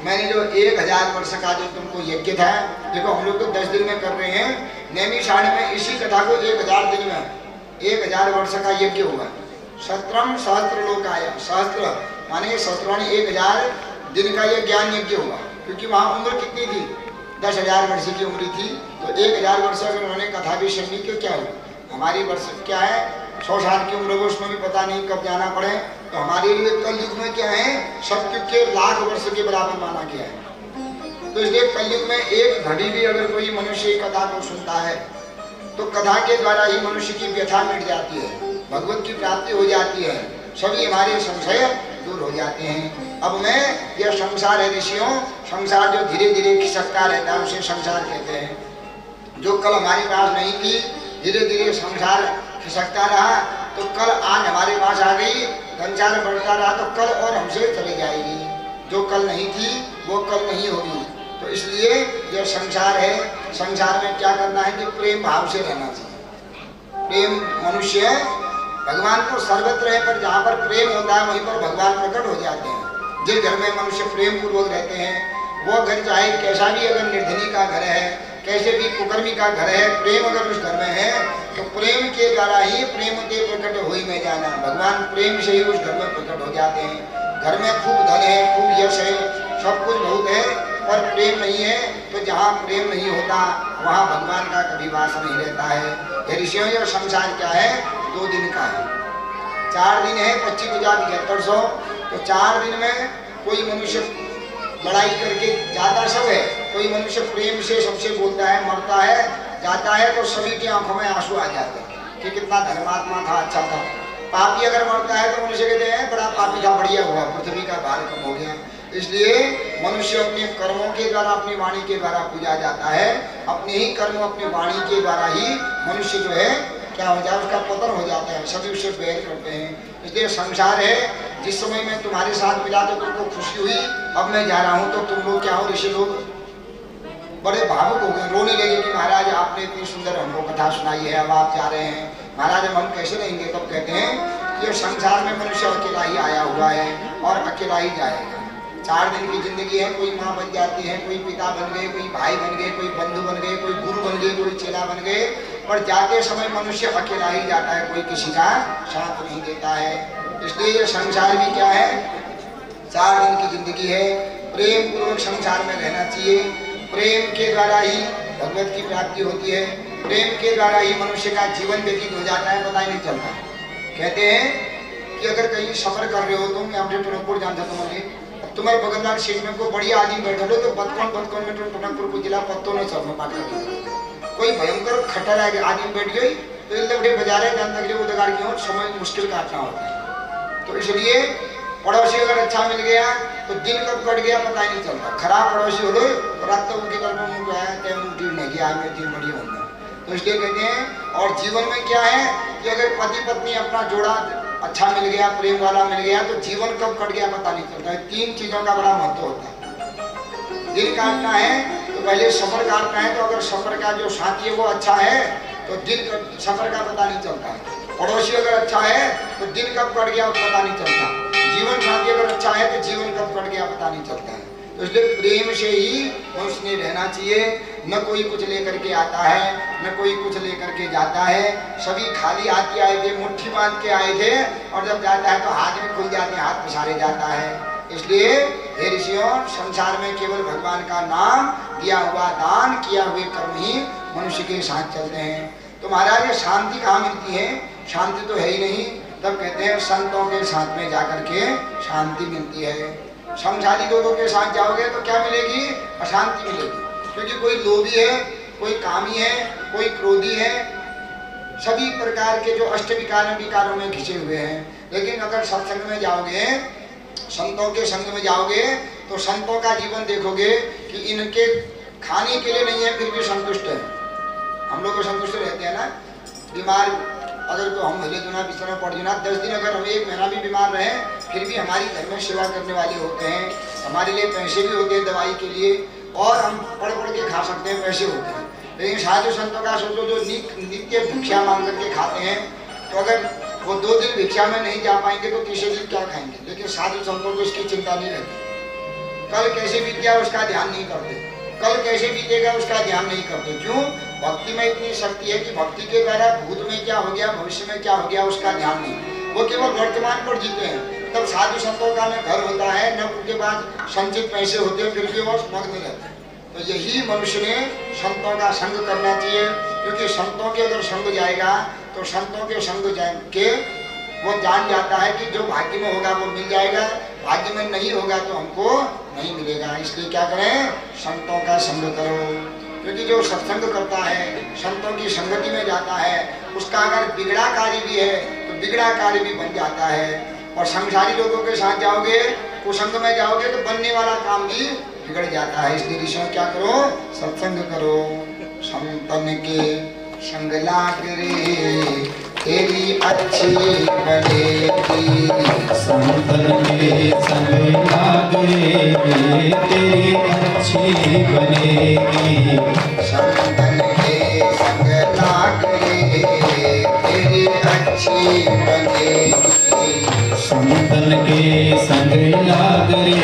मैंने जो 1000 वर्ष का जो तुमको यज्ञ था, देखो हम लोग तो 10 दिन में कर रहे हैं, नैमिषारण्य में इसी कथा को 1000 दिन में 1000 वर्ष का यज्ञ हुआ। सहस्त्रम सहस्त्र लोक आया, सहस्त्र माने सहस्त्र 1000 दिन का यह ज्ञान यज्ञ हुआ। क्योंकि वहाँ उम्र कितनी थी, 10,000 वर्ष की उम्र थी। तो 1000 वर्ष अगर उन्होंने कथा भी सुनी तो क्या हुआ, हमारी वर्ष क्या है 100 साल की उम्र हो, उसमें भी पता नहीं कब जाना पड़े। तो हमारे लिए कलयुग में क्या है, सत्युग के लाख वर्ष के बराबर माना गया है। तो इसलिए कलयुग में एक घड़ी भी अगर कोई मनुष्य कथा को सुनता है तो कथा के द्वारा ही मनुष्य की व्यथा मिट जाती है, भगवत की प्राप्ति हो जाती है, सभी हमारे संशय दूर हो जाते हैं। अब मैं यह संसार है ऋषियों, संसार जो धीरे धीरे खिसकता रहता है उसे संसार कहते हैं। जो कल हमारे पास नहीं थी, धीरे धीरे संसार खिसकता रहा, तो कल आज हमारे पास आ गई, संसार बढ़ता रहा तो कल और हमसे चली जाएगी। जो कल नहीं थी वो कल नहीं होगी। तो इसलिए यह संसार है, संसार में क्या करना है कि प्रेम भाव से रहना चाहिए। प्रेम मनुष्य भगवान तो सर्वत्र है, पर जहाँ पर प्रेम होता है वहीं पर भगवान प्रकट हो जाते हैं। जिस घर में मनुष्य प्रेम पूर्वक रहते हैं वो घर चाहे कैसा भी अगर निर्धनी का घर है, कैसे भी कुकर्मी का घर है, प्रेम अगर उस घर में है तो प्रेम के द्वारा ही प्रेम के प्रकट हो ही में जाना, भगवान प्रेम से ही उस घर में प्रकट हो जाते हैं। घर में खूब धन है, खूब यश है, सब कुछ बहुत है, पर प्रेम नहीं है, तो जहाँ प्रेम नहीं होता वहाँ भगवान का कभी वास नहीं रहता है। ऋषियों, यह संसार क्या है, 2 दिन का है। 4 दिन है 25,7300। तो 4 दिन में कोई मनुष्य लड़ाई करके जाता सब है, कोई मनुष्य प्रेम से सबसे बोलता है, मरता है, जाता है तो सभी की आंखों में आंसू आ जाते हैं कि कितना धर्मात्मा था, अच्छा था। पापी अगर मरता है तो मनुष्य कहते हैं बड़ा पापी था, बढ़िया हुआ, पृथ्वी का भार कम हो गया। इसलिए मनुष्य अपने कर्मों के द्वारा, अपनी वाणी के द्वारा पूजा जाता है। अपने ही कर्म, अपनी वाणी के द्वारा ही मनुष्य जो है क्या हो जाए, उसका पतन हो जाता है, सभी उससे बैर करते हैं। इसलिए संसार है, जिस समय मैं तुम्हारे साथ मिला तो तुमको खुशी हुई, अब मैं जा रहा हूँ तो तुम लोग क्या हो, ऋषि लोग बड़े भावुक हो गए, रोने लगे कि महाराज आपने इतनी सुंदर हमको कथा सुनाई है, अब आप जा रहे हैं, महाराज अब हम कैसे रहेंगे। तब कहते हैं कि संसार में मनुष्य अकेला ही आया हुआ है और अकेला ही जाएगा। 4 दिन की जिंदगी है, कोई माँ बन जाती है, कोई पिता बन गए, कोई भाई बन गए, कोई बंधु बन गए, कोई गुरु बन गए, कोई चेला बन गए, पर जाते समय मनुष्य अकेला ही जाता है, कोई किसी का साथ नहीं देता है। इसलिए ये संसार भी क्या है, 4 दिन की जिंदगी है। प्रेम पूर्वक संसार में रहना चाहिए। प्रेम के द्वारा ही भगवत की प्राप्ति होती है, प्रेम के द्वारा ही मनुष्य का जीवन व्यतीत हो जाता है, पता ही नहीं चलता। कहते हैं कि अगर कहीं सफर कर रहे हो तुम, यहाँ से टनकपुर जाना था तुम्हारे, तुम्हारे बगल सीट में कोई बड़ी आदमी बैठे हो तो बतकौन में टनकपुर को जिला पत्तों ने सब में बात कर, कोई भयंकर खटर आदमी बैठ गई तो इन लबड़े बजा रहे जान तक वो दगाड़ की समय मुश्किल काटना होता है। तो इसलिए पड़ोसी अगर अच्छा मिल गया तो दिन कब कट गया पता ही नहीं चलता। खराब पड़ोसी हो गए तो रात तक उनके घर में मुँह गया तय मुँह नहीं गया, आज में दिन बढ़िया होगा। तो इसलिए कहते हैं, और जीवन में क्या है कि अगर पति पत्नी अपना जोड़ा अच्छा मिल गया, प्रेम वाला मिल गया, तो जीवन कब कट गया पता नहीं चलता है। 3 चीजों का बड़ा महत्व होता है। दिन काटना है तो पहले सफर काटना है, तो अगर सफर का जो साथी है वो अच्छा है तो दिन सफर का पता नहीं चलता है। पड़ोसी अगर अच्छा है तो दिन कब कट गया पता नहीं चलता। जीवन साथी अगर अच्छा है तो जीवन कब कट गया पता नहीं चलता है। तो इसलिए प्रेम से ही मनुष्य ने रहना चाहिए। न कोई कुछ लेकर के आता है, न कोई कुछ लेकर के जाता है। सभी खाली हाथ के आए थे, मुट्ठी बांध के आए थे, और जब जाता है तो हाथ में खुल जाते हैं, हाथ पसारे जाता है। इसलिए हे ऋषियों, संसार में केवल भगवान का नाम, दिया हुआ दान, किया हुए कर्म ही मनुष्य के साथ चलते हैं। तो महाराज, ये शांति कहाँ मिलती है? शांति तो है ही नहीं। तब कहते हैं संतों के साथ में जाकर के शांति मिलती है। संसारी लोगों के साथ जाओगे तो क्या मिलेगी? अशांति मिलेगी। क्योंकि कोई लोभी है, कोई कामी है, कोई क्रोधी है, सभी प्रकार के जो अष्ट विकारों में घिसे हुए हैं। लेकिन अगर सत्संग में जाओगे, संतों के संग में जाओगे, तो संतों का जीवन देखोगे कि इनके खाने के लिए नहीं है, फिर भी संतुष्ट है। हम लोग को संतुष्ट रहते हैं ना। बीमार अगर तो हम हिले दुना बिस्तर में पड़ जुना 10 दिन, अगर हम 1 महीना भी बीमार रहे, फिर भी हमारी घर में सेवा करने वाले होते हैं, हमारे लिए पैसे भी होते हैं दवाई के लिए, और हम पढ़ के खा सकते हैं, पैसे होते हैं। लेकिन साधु संतों का सोचो, जो नित्य भिक्षा मांग करके खाते हैं, तो अगर वो 2 दिन भिक्षा में नहीं जा पाएंगे तो तीसरे दिन क्या खाएंगे? लेकिन साधु संतों को इसकी चिंता नहीं रहती। कल कैसे बीत गया उसका ध्यान नहीं करते, कल कैसे बीतेगा उसका ध्यान नहीं करते। क्यों? भक्ति में इतनी शक्ति है कि भक्ति के द्वारा भूत में क्या हो गया, भविष्य में क्या हो गया, उसका ध्यान नहीं। वो केवल वर्तमान पर जीते हैं। तब साधु संतों का न घर होता है, न उनके पास संचित पैसे होते हैं, फिर भी वो मग्न रहते हैं। तो यही मनुष्य ने संतों का संग करना चाहिए। क्योंकि संतों के अगर संग जाएगा तो संतों के संग के वो जान जाता है कि जो भाग्य में होगा वो मिल जाएगा, भाग्य में नहीं होगा तो हमको नहीं मिलेगा। इसलिए क्या करें? संतों का संग करो। क्योंकि जो सत्संग करता है, संतों की संगति में जाता है, उसका अगर बिगड़ा कार्य भी है तो बिगड़ा कार्य भी बन जाता है। और संसारी लोगों के साथ जाओगे, कुसंग में जाओगे तो बनने वाला काम भी बिगड़ जाता है। इसलिए ऋषियों क्या करो? सत्संग करो। संतन के संग लाग रे, तेरी अच्छी बनेगी। संतन के संग लाग रे, तेरी अच्छी बनेगी। संतन के संग लाग रे, तेरी अच्छी बनेगी। संतन के संग लाग रे,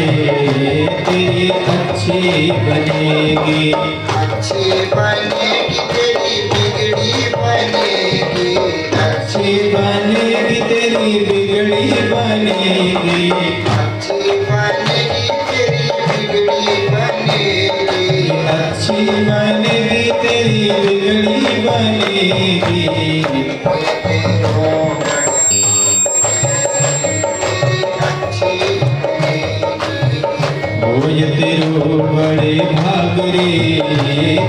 तेरी अच्छी बनेगी। अच्छी बनेगी तेरी बिगड़ी बनेगी। अच्छी बनेगी तेरी बिगड़ी बनेगी। अच्छी बनेगी तेरी बिगड़ी बनेगी। अच्छी बनेगी तेरी बिगड़ी बनेगी। होय तेरो बड़े भाग रे,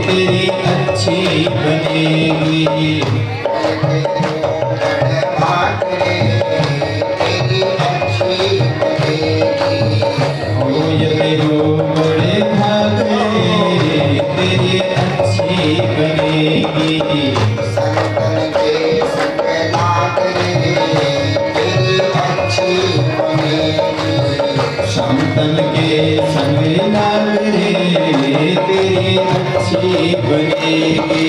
तेरी अच्छी बनेगी। होय तेरो बड़े भाग रे, तेरी अच्छी बनेगी। संतन के संग लाग रे, तेरी अच्छी बनेगी। संतन के संग लाग रे, तेरी अच्छी बनेगी।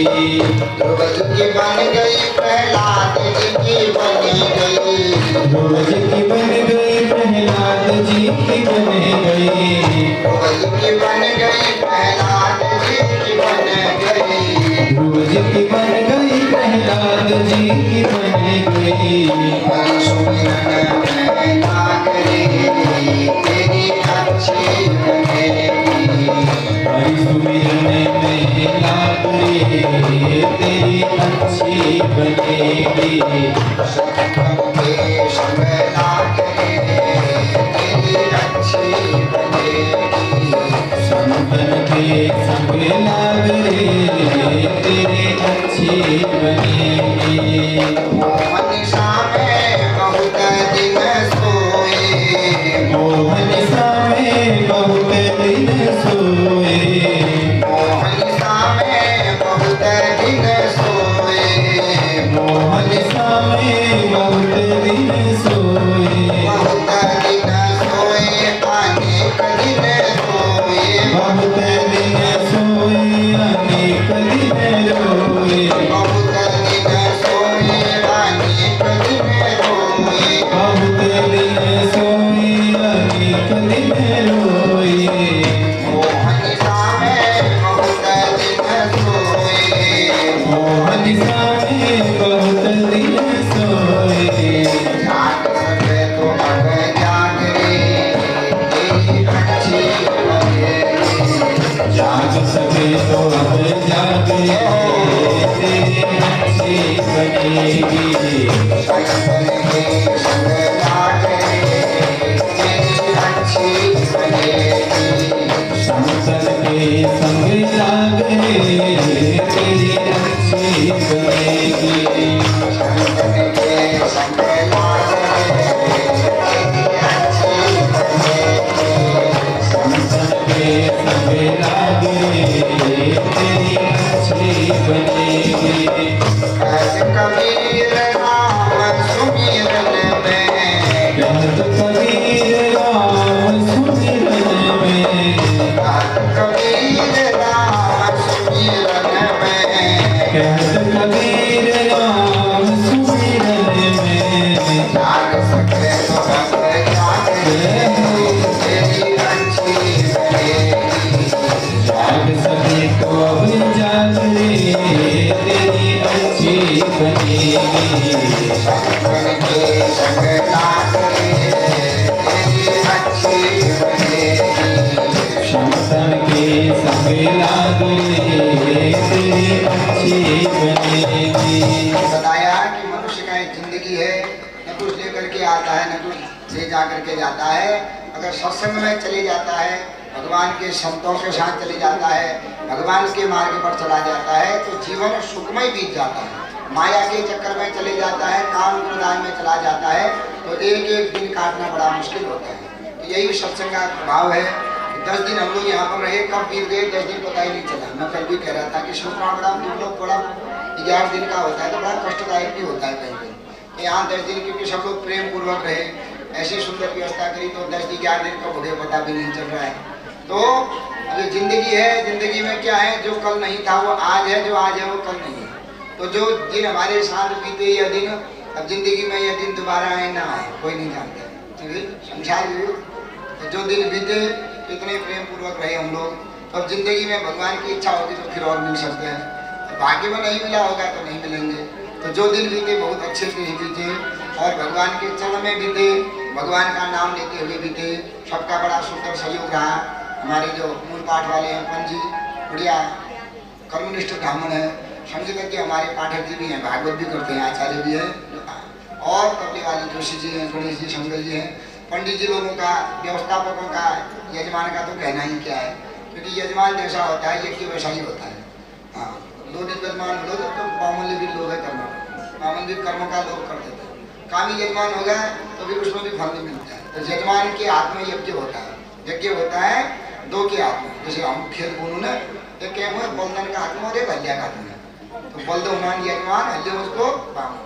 द्रौपदी की बन गई, प्रहलाद जी की बन गई। द्रौपदी की बन गई, प्रहलाद जी की बन गई। द्रौपदी की बन गई, प्रहलाद जी की बन गई। द्रौपदी की बन गई, प्रहलाद जी की बन गई। हरि सुमिरन में लाग रे, तेरी अच्छी बनेगी। हरि सुमिरन में लाग रे, तेरी अच्छी बनेगी। संतन के संग लाग रे, तेरी अच्छी बनेगी। संतन के संग लाग रे, तेरी अच्छी बनेगी। मोहन सा में बहुत दिन सोए। मोहन सा में बहुत दिन सोए। मोहन सा में बहुत दिन सोए। मोहन सा में बहुत दिन सोए। बहुत दिन सोए, अनेक दिन सोए। बहुत दिन सोए, जा करके जाता है, अगर सत्संग में चले जाता है, भगवान के संतों के साथ चले जाता है, भगवान के मार्ग पर चला जाता है, तो जीवन सुखमय बीत जाता है। माया के चक्कर में चले जाता है, काम क्रोधान में चला जाता है, तो एक एक दिन काटना बड़ा मुश्किल होता है। तो यही सत्संग का प्रभाव है। 10 दिन हम लोग यहाँ पर रहे, कब बीत गए 10 दिन पता ही नहीं चला। मैं कल भी कह रहा था कि शुक्रान बड़ा लोग थोड़ा 11 दिन का होता है तो बड़ा कष्टदायक भी होता है कहीं कहीं। यहाँ 10 दिन क्योंकि सब लोग प्रेम पूर्वक रहे, ऐसी सुंदर व्यवस्था करी, तो 10-11 दिन का मुझे पता भी नहीं चल रहा है। तो ये जिंदगी है, जिंदगी में क्या है, जो कल नहीं था वो आज है, जो आज है वो कल नहीं है। तो जो दिन हमारे साथ बीते यह दिन, अब जिंदगी में यह दिन दोबारा आए ना आए कोई नहीं जानता, संसार तो जो दिन बीते इतने प्रेम पूर्वक रहे हम लोग, तो अब जिंदगी में भगवान की इच्छा होगी तो फिर और मिल सकते हैं। तो भाग्य में नहीं मिला होगा तो नहीं मिलेंगे। तो जो दिन बीते बहुत अच्छे से ही बीते और भगवान के चरण में बीते, भगवान का नाम लेते हुए बीते। सबका बड़ा सुंदर सहयोग रहा। हमारे जो मूल पाठ वाले हैं पंजी बढ़िया कर्मनिष्ठ ब्राह्मण है, संगीत हमारे पाठक जी भी हैं, भागवत भी करते हैं, आचार्य भी हैं, और तबले वाले जोशी जी हैं, गणेश जी, शंकर जी हैं। पंडित जी लोगों का, व्यवस्थापकों का, यजमान का तो कहना ही क्या है, क्योंकि यजमान जैसा होता है यज्ञ वैसा ही होता है। हाँ, लोग यजमान लोग तो मामूली भी लोग है, कर्म मामूली कर्म का लोग कर देते हैं। कामी यजमान हो गया तो फिर उसमें भी फल नहीं मिलता है। तो यजमान के हाथ में यज्ञ होता है। यज्ञ होता है 2 के हाथ में। जैसे हम खेल बोलूँ ना, एक क्या हुआ बलदन का हाथ में और एक हल्दिया का हाथ में। तो बलदमान यजमान, हल्दिया उसको बाम।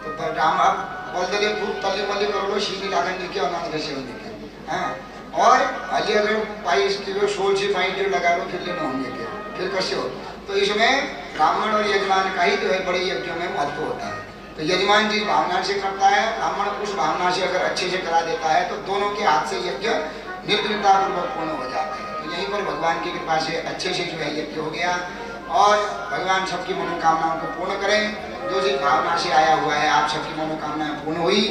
तो राम अब बलदले खूब तले मल्ले करो, सीधी लागन निके और नाम कैसे निके। हाँ, और हल्दिया अगर 22 किलो 16 से 5 लगा लो फिर लेना होंगे के, फिर कैसे हो। तो इसमें ब्राह्मण और यजमान का ही जो है बड़े यज्ञों में महत्व होता है। तो यजमान जिस भावना से करता है, ब्राह्मण उस भावना से अगर अच्छे से करा देता है, तो दोनों के हाथ से यज्ञ निर्विघ्नता पूर्वक पूर्ण हो जाता है। तो यहीं पर भगवान की कृपा से अच्छे से जो है यज्ञ हो गया और भगवान सबकी मनोकामनाओं को पूर्ण करें। जो जिस भावना से आया हुआ है, आप सबकी मनोकामनाएं पूर्ण हुई,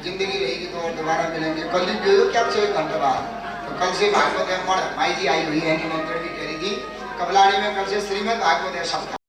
जिंदगी रहेगी तो और दोबारा मिलेंगे। कल भी जो क्या से 1 घंटे बाद, तो कल से भागवत है मठ माई जी आई हुई है, निमंत्रण भी कह रही थी। कबलाड़ी में कल से श्रीमद् भागवत है सप्ताह।